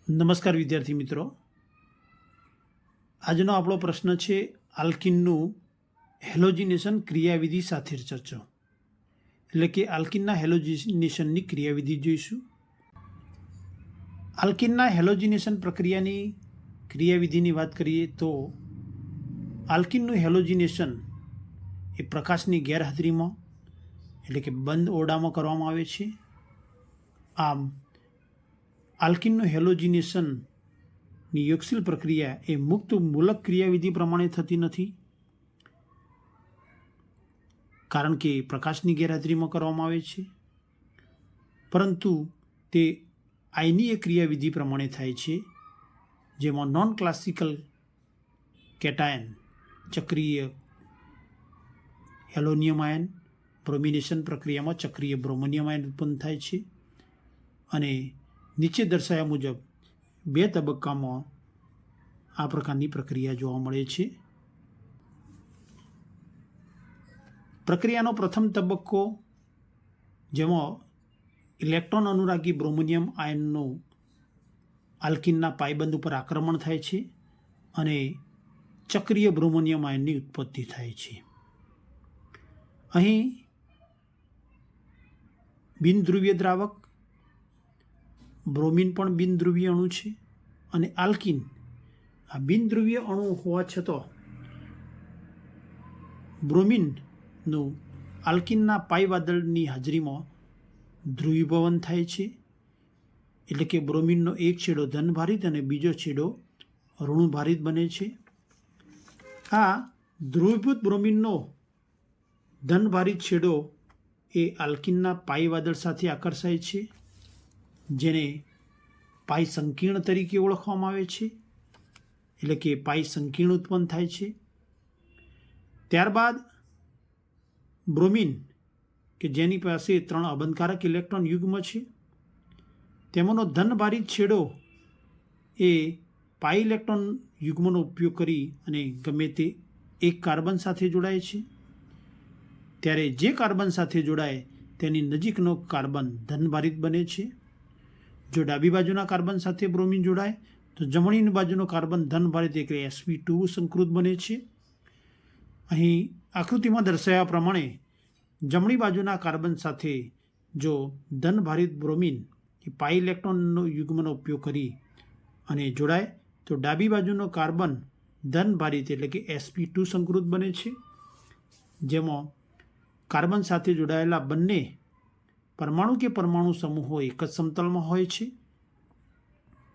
નમસ્કાર વિદ્યાર્થી મિત્રો, આજનો આપણો પ્રશ્ન છે આલ્કિનનું હેલોજિનેશન ક્રિયાવિધિ સાથે ચર્ચો. એટલે કે આલ્કિનના હેલોજિનેશનની ક્રિયાવિધિ જોઈશું. આલ્કિનના હેલોજિનેશન પ્રક્રિયાની ક્રિયાવિધિની વાત કરીએ તો આલ્કિનનું હેલોજિનેશન એ પ્રકાશની ગેરહાજરીમાં એટલે કે બંધ ઓરડામાં કરવામાં આવે છે. આમ આલ્કિનનું હેલોજિનેશનની યોગશીલ પ્રક્રિયા એ મુક્ત મૂલક ક્રિયાવિધિ પ્રમાણે થતી નથી, કારણ કે પ્રકાશની ગેરહાજરીમાં કરવામાં આવે છે, પરંતુ તે આયનીય ક્રિયાવિધિ પ્રમાણે થાય છે, જેમાં નોન ક્લાસિકલ કેટાયન ચક્રીય હેલોનિયમ આયન બ્રોમિનેશન પ્રક્રિયામાં ચક્રીય બ્રોમોનિયમ આયન ઉત્પન્ન થાય છે. અને નીચે દર્શાવ્યા મુજબ 2 તબક્કામાં આ પ્રકારની પ્રક્રિયા જોવા મળે છે. પ્રક્રિયાનો પ્રથમ તબક્કો, જેમાં ઇલેક્ટ્રોન અનુરાગી બ્રોમોનિયમ આયનનું આલ્કિનના પાયબંધ ઉપર આક્રમણ થાય છે અને ચક્રીય બ્રોમોનિયમ આયનની ઉત્પત્તિ થાય છે. અહીં બિનધ્રુવીય દ્રાવક બ્રોમિન પણ બિનધ્રુવીય અણુ છે અને આલ્કિન આ બિનધ્રુવીય અણુ હોવા છતાં બ્રોમિનનું આલ્કિનના પાઈ વાદળની હાજરીમાં ધ્રુવીભવન થાય છે. એટલે કે બ્રોમિનનો એક છેડો ધનભારિત અને બીજો છેડો ઋણભારિત બને છે. આ ધ્રુવીભૂત બ્રોમિનનો ધનભારિત છેડો એ આલ્કિનના પાઈ વાદળ સાથે આકર્ષાય છે, જેને પાઈ સંકીર્ણ તરીકે ઓળખવામાં આવે છે. એટલે કે પાઈ સંકીર્ણ ઉત્પન્ન થાય છે. ત્યારબાદ બ્રોમિન કે જેની પાસે 3 અબંધકારક ઇલેક્ટ્રોન યુગ્મ છે, તેમાંનો ધનભારિત છેડો એ પાઈ ઇલેક્ટ્રોન યુગ્મનો ઉપયોગ કરી અને ગમે તે એક કાર્બન સાથે જોડાય છે. ત્યારે જે કાર્બન સાથે જોડાય તેની નજીકનો કાર્બન ધનભારિત બને છે. જો ડાબી બાજુના કાર્બન સાથે બ્રોમિન જોડાય તો જમણી બાજુનો કાર્બન ધનભારિત એટલે sp2 સંકૃત બને છે. અહીં આકૃતિમાં દર્શાવ્યા પ્રમાણે જમણી બાજુના કાર્બન સાથે જો ધનભારિત બ્રોમિન એ પાઈ ઇલેક્ટ્રોનનો યુગ્મનો ઉપયોગ કરી અને જોડાય તો ડાબી બાજુનો કાર્બન ધનભારિત એટલે કે sp2 સંકૃત બને છે, જેમાં કાર્બન સાથે જોડાયેલા બંને પરમાણુ કે પરમાણુ સમૂહો એક જ સમતલમાં હોય છે.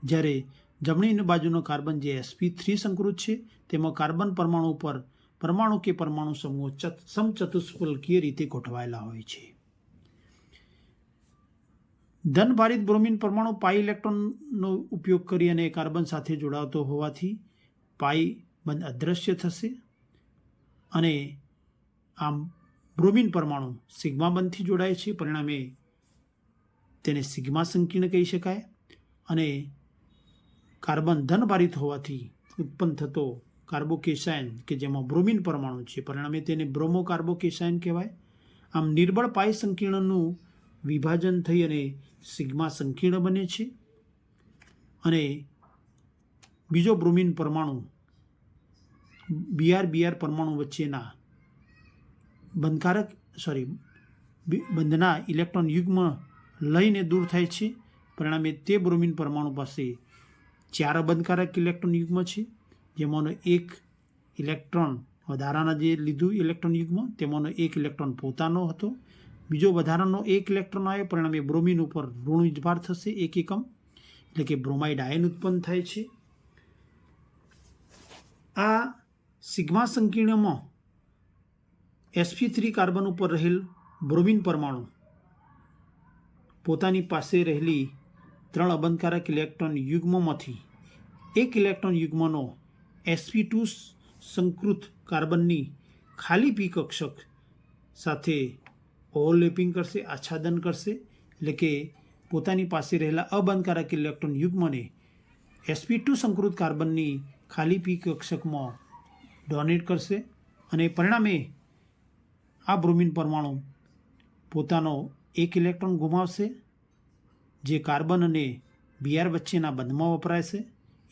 જ્યારે જમણી બાજુનો કાર્બન જે sp3 સંકૃત છે, તેમાં કાર્બન પરમાણુ પર પરમાણુ કે પરમાણુ સમૂહો સમચતુષ્ફલકીય રીતે ગોઠવાયેલા હોય છે. ધનભારિત બ્રોમિન પરમાણુ પાઈ ઇલેક્ટ્રોનનો ઉપયોગ કરી અને કાર્બન સાથે જોડાતો હોવાથી પાઈ બંધ અદૃશ્ય થશે અને આમ બ્રોમિન પરમાણુ સિગ્મા બંધથી જોડાય છે. પરિણામે તેને સિગ્મા સંકીર્ણ કહી શકાય અને કાર્બન ધનભારિત હોવાથી ઉત્પન્ન થતો કાર્બોકેશાયન કે જેમાં બ્રોમિન પરમાણુ છે, પરિણામે તેને બ્રોમો કાર્બોકેશાયન કહેવાય. આમ નિર્બળ પાઈ સંકીર્ણનું વિભાજન થઈ અને સિગ્મા સંકીર્ણ બને છે અને બીજો બ્રોમિન પરમાણુ બીઆર પરમાણુ વચ્ચેના બંધના ઇલેક્ટ્રોન યુગ્મ લઈને દૂર થાય છે. પરિણામે તે બ્રોમિન પરમાણુ પાસે 4 અબંધકારક ઇલેક્ટ્રોન યુગ્મ છે, જેમાંનો એક ઇલેક્ટ્રોન વધારાના જે લીધું ઇલેક્ટ્રોન યુગ્મ તેમાંનો એક ઇલેક્ટ્રોન પોતાનો હતો, બીજો વધારાનો એક ઇલેક્ટ્રોન આવ્યો. પરિણામે બ્રોમિન ઉપર ઋણ વીજભાર થશે 1 એકમ, એટલે કે બ્રોમાઇડ આયન ઉત્પન્ન થાય છે. આ સિગ્મા સંકીર્ણમાં sp3 કાર્બન ઉપર રહેલ બ્રોમિન પરમાણુ પોતાની પાસે રહેલી 3 અબંધકારક ઇલેક્ટ્રોન યુગ્મમાંથી એક ઇલેક્ટ્રોન યુગ્મનો sp2 સંકૃત કાર્બનની ખાલી પી કક્ષક સાથે ઓવરલેપિંગ કરશે, આચ્છાદન કરશે. એટલે કે પોતાની પાસે રહેલા અબંધકારક ઇલેક્ટ્રોન યુગ્મને sp2 સંકૃત કાર્બનની ખાલી પી કક્ષકમાં ડોનેટ કરશે અને પરિણામે આ બ્રોમિન પરમાણુ પોતાનો એક ઇલેક્ટ્રોન ગુમાવશે, જે કાર્બન અને બીઆર વચ્ચેના બંધમાં વપરાશે.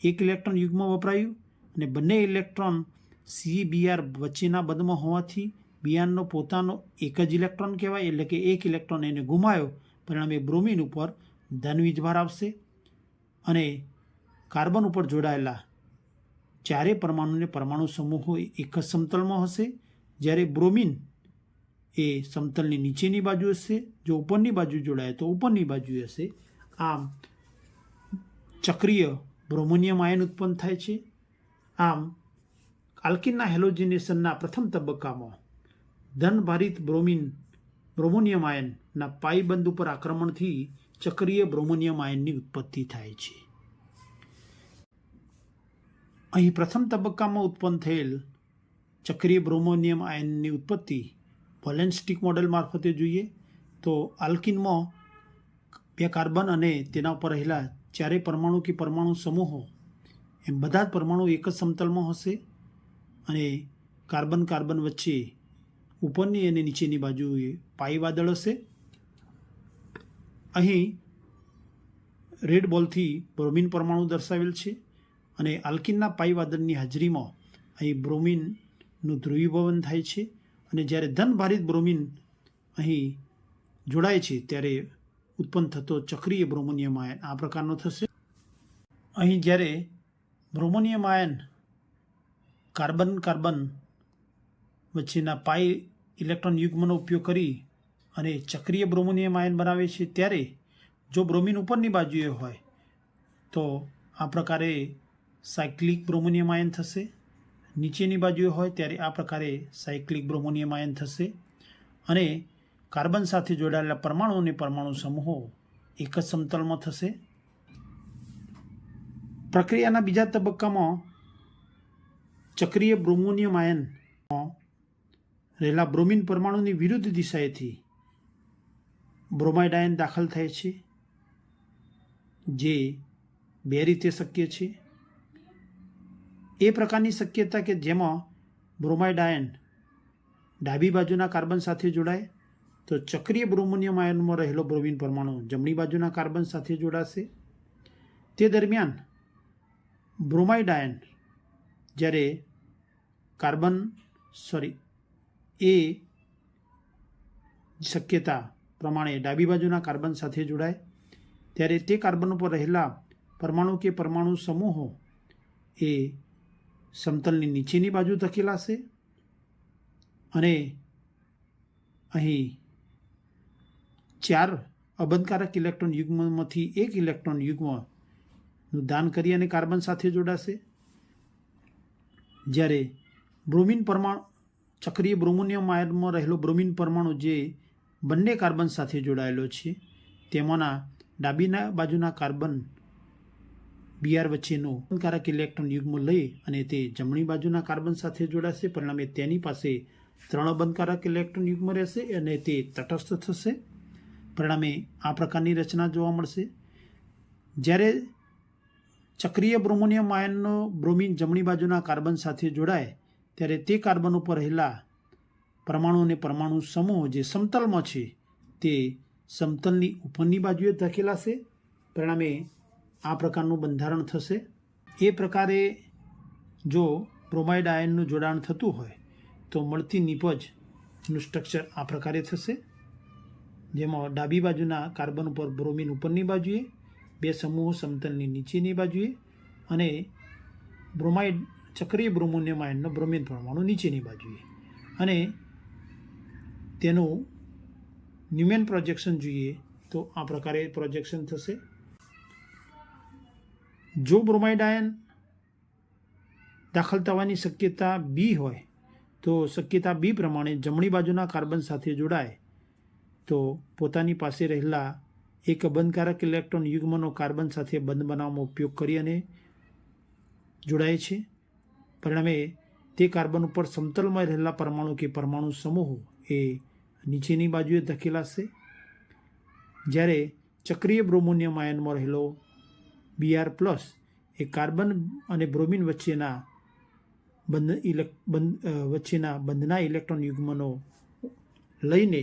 એક ઇલેક્ટ્રોન યુગ્મ વપરાયું અને બંને ઇલેક્ટ્રોન સી બીઆર વચ્ચેના બંધમાં હોવાથી બીઆરનો પોતાનો એક જ ઇલેક્ટ્રોન કહેવાય, એટલે કે એક ઇલેક્ટ્રોન એને ગુમાયો, પરિણામે બ્રોમિન ઉપર ધન વીજભાર આવશે. અને કાર્બન ઉપર જોડાયેલા ચારે પરમાણુને પરમાણુ સમૂહો એક જ સમતલમાં હશે, જ્યારે બ્રોમિન એ સમતલની નીચેની બાજુ હશે. જો ઉપરની બાજુ જોડાય તો ઉપરની બાજુ હશે. આમ ચક્રીય બ્રોમોનિયમ આયન ઉત્પન્ન થાય છે. આમ આલ્કિનના હેલોજિનેશનના પ્રથમ તબક્કામાં ધનભારિત બ્રોમોનિયમ આયનના પાઈ બંધ ઉપર આક્રમણથી ચક્રીય બ્રોમોનિયમ આયનની ઉત્પત્તિ થાય છે. અહીં પ્રથમ તબક્કામાં ઉત્પન્ન થયેલ ચક્રીય બ્રોમોનિયમ આયનની ઉત્પત્તિ વોલેન્સ્ટિક મોડેલ મારફતે જોઈએ તો આલ્કિનમાં 2 કાર્બન અને તેના ઉપર રહેલા ચારેય પરમાણુ કે પરમાણુ સમૂહો એમ બધા જ પરમાણુ એક જ સમતલમાં હશે અને કાર્બન વચ્ચે ઉપરની અને નીચેની બાજુએ પાઈ વાદળ હશે. અહીં રેડ બોલથી બ્રોમિન પરમાણુ દર્શાવેલ છે અને આલ્કિનના પાઈ વાદળની હાજરીમાં અહીં બ્રોમિનનું ધ્રુવીભવન થાય છે અને જ્યારે ધનભારિત બ્રોમિન અહીં જોડાય છે ત્યારે ઉત્પન્ન થતો ચક્રીય બ્રોમોનિયમ આયન આ પ્રકારનો થશે. અહીં જ્યારે બ્રોમોનિયમ આયન કાર્બન વચ્ચેના પાઈ ઇલેક્ટ્રોન યુગ્મનો ઉપયોગ કરી અને ચક્રીય બ્રોમોનિયમ આયન બનાવે છે, ત્યારે જો બ્રોમિન ઉપરની બાજુએ હોય તો આ પ્રકારે સાયક્લિક બ્રોમોનિયમ આયન થશે. નીચેની બાજુએ હોય ત્યારે આ પ્રકારે સાયક્લિક બ્રોમોનિયમ આયન થશે અને કાર્બન સાથે જોડાયેલા પરમાણુ અને પરમાણુ સમૂહો એક જ સમતલમાં થશે. પ્રક્રિયાના બીજા તબક્કામાં ચક્રીય બ્રોમોનિયમ આયનમાં રહેલા બ્રોમિન પરમાણુની વિરુદ્ધ દિશાએથી બ્રોમાઇડ આયન દાખલ થાય છે, જે 2 રીતે શક્ય છે. એ પ્રકારની શક્યતા કે જેમાં બ્રોમાઇડ આયન ડાબી બાજુના કાર્બન સાથે જોડાય તો ચક્રીય બ્રોમોનિયમ આયનમાં રહેલો બ્રોમિન પરમાણુ જમણી બાજુના કાર્બન સાથે જોડાશે. તે દરમિયાન બ્રોમાઇડ આયન જ્યારે એ શક્યતા પ્રમાણે ડાબી બાજુના કાર્બન સાથે જોડાય ત્યારે તે કાર્બન ઉપર રહેલા પરમાણુ કે પરમાણુ સમૂહો એ સમતલની નીચેની બાજુ ધકેલાશે અને અહીં 4 અબંધકારક ઇલેક્ટ્રોન યુગ્મમાંથી એક ઇલેક્ટ્રોન યુગ્મનું દાન કરી અને કાર્બન સાથે જોડાશે. જ્યારે ચક્રીય બ્રોમોનિયમ આયનમાં રહેલો બ્રોમિન પરમાણુ જે બંને કાર્બન સાથે જોડાયેલો છે તેમાંના ડાબીના બાજુના કાર્બન બીઆર વચ્ચેનો અબંધકારક ઇલેક્ટ્રોન યુગ્મ લઈ અને તે જમણી બાજુના કાર્બન સાથે જોડાશે. પરિણામે તેની પાસે 3 અબંધકારક ઇલેક્ટ્રોન યુગ્મ રહેશે અને તે તટસ્થ થશે. પરિણામે આ પ્રકારની રચના જોવા મળશે. જ્યારે ચક્રીય બ્રોમોનિયમ આયનનો બ્રોમિન જમણી બાજુના કાર્બન સાથે જોડાય ત્યારે તે કાર્બન ઉપર રહેલા પરમાણુ અને પરમાણુ સમૂહ જે સમતલમાં છે તે સમતલની ઉપરની બાજુએ ધકેલાશે. પરિણામે આ પ્રકારનું બંધારણ થશે. એ પ્રકારે જો બ્રોમાઇડ આયનનું જોડાણ થતું હોય તો મળતી નિપજનું સ્ટ્રક્ચર આ પ્રકારે થશે, જેમાં ડાબી બાજુના કાર્બન ઉપર બ્રોમિન ઉપરની બાજુએ, 2 સમૂહો સમતલની નીચેની બાજુએ અને ચક્રીય બ્રોમોનિયમ આયનનો બ્રોમિન પરમાણુ નીચેની બાજુએ. અને તેનું ન્યુમેન પ્રોજેક્શન જોઈએ તો આ પ્રકારે પ્રોજેક્શન થશે. જો બ્રોમાઇડ આયન દાખલ થવાની શક્યતા બી હોય તો શક્યતા બી પ્રમાણે જમણી બાજુના કાર્બન સાથે જોડાય તો પોતાની પાસે રહેલા એક અબંધકારક ઇલેક્ટ્રોન યુગ્મનો કાર્બન સાથે બંધ બનાવવામાં ઉપયોગ કરી અને જોડાય છે. પરિણામે તે કાર્બન ઉપર સમતલમાં રહેલા પરમાણુ કે પરમાણુ સમૂહો એ નીચેની બાજુએ ધકેલાશે. જ્યારે ચક્રીય બ્રોમોનિયમ આયનમાં રહેલો બીઆર પ્લસ એ કાર્બન અને બ્રોમિન વચ્ચેના બંધના ઇલેક્ટ્રોન યુગ્મનો લઈને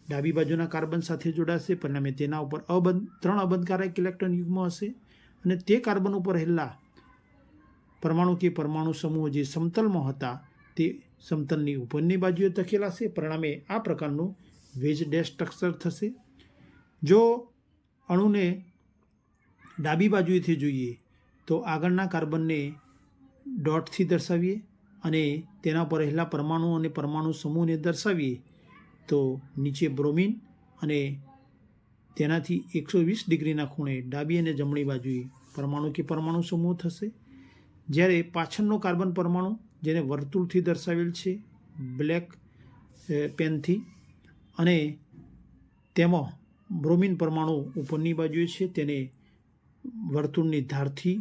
ડાબી બાજુના કાર્બન સાથે જોડાશે, પરિણામે તેના ઉપર 3 અબંધકારક ઇલેક્ટ્રોન યુગ્મ હશે અને તે કાર્બન ઉપર રહેલા પરમાણુ કે પરમાણુ સમૂહો જે સમતલમાં હતા તે સમતલની ઉપરની બાજુએ ધકેલાશે. પરિણામે આ પ્રકારનું વેજ ડેશ સ્ટ્રક્ચર થશે. જો અણુને ડાબી બાજુએથી જોઈએ તો આગળના કાર્બનને ડોટથી દર્શાવીએ અને તેના પર રહેલા પરમાણુ અને પરમાણુ સમૂહને દર્શાવીએ તો નીચે બ્રોમિન અને તેનાથી 120 ડિગ્રીના ખૂણે ડાબી અને જમણી બાજુએ પરમાણુ કે પરમાણુ સમૂહ થશે. જ્યારે પાછળનો કાર્બન પરમાણુ જેને વર્તુળથી દર્શાવેલ છે બ્લેક પેનથી, અને તેમાં બ્રોમિન પરમાણુ ઉપરની બાજુએ છે, તેને વર્તુળની ધારથી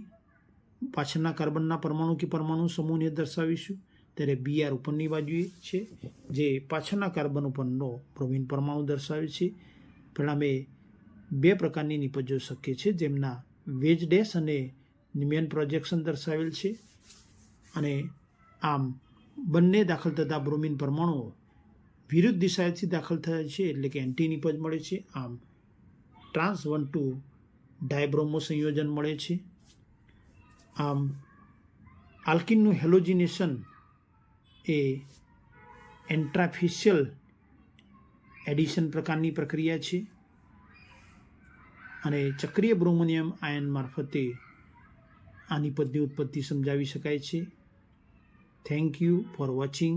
પાછળના કાર્બનના પરમાણુ કે પરમાણુ સમૂહને દર્શાવીશું. ત્યારે BR ઉપરની બાજુએ છે, જે પાછળના કાર્બન ઉપરનો બ્રોમિન પરમાણુ દર્શાવે છે. પરિણામે 2 પ્રકારની નિપજો શક્ય છે, જેમના વેજ ડેશ અને નિમેન પ્રોજેક્શન દર્શાવેલ છે. અને આમ બંને દાખલ થતા બ્રોમિન પરમાણુઓ વિરુદ્ધ દિશાએથી દાખલ થાય છે, એટલે કે એન્ટી નિપજ મળે છે. આમ ટ્રાન્સ 1,2 ડાયબ્રોમો સંયોજન મળે છે. આમ આલ્કિનનું હેલોજિનેશન એ એન્ટ્રાફિશિયલ એડિશન પ્રકારની પ્રક્રિયા છે અને ચક્રીય બ્રોમોનિયમ આયન મારફતે આ નિપજની ઉત્પત્તિ સમજાવી શકાય છે. Thank you for watching.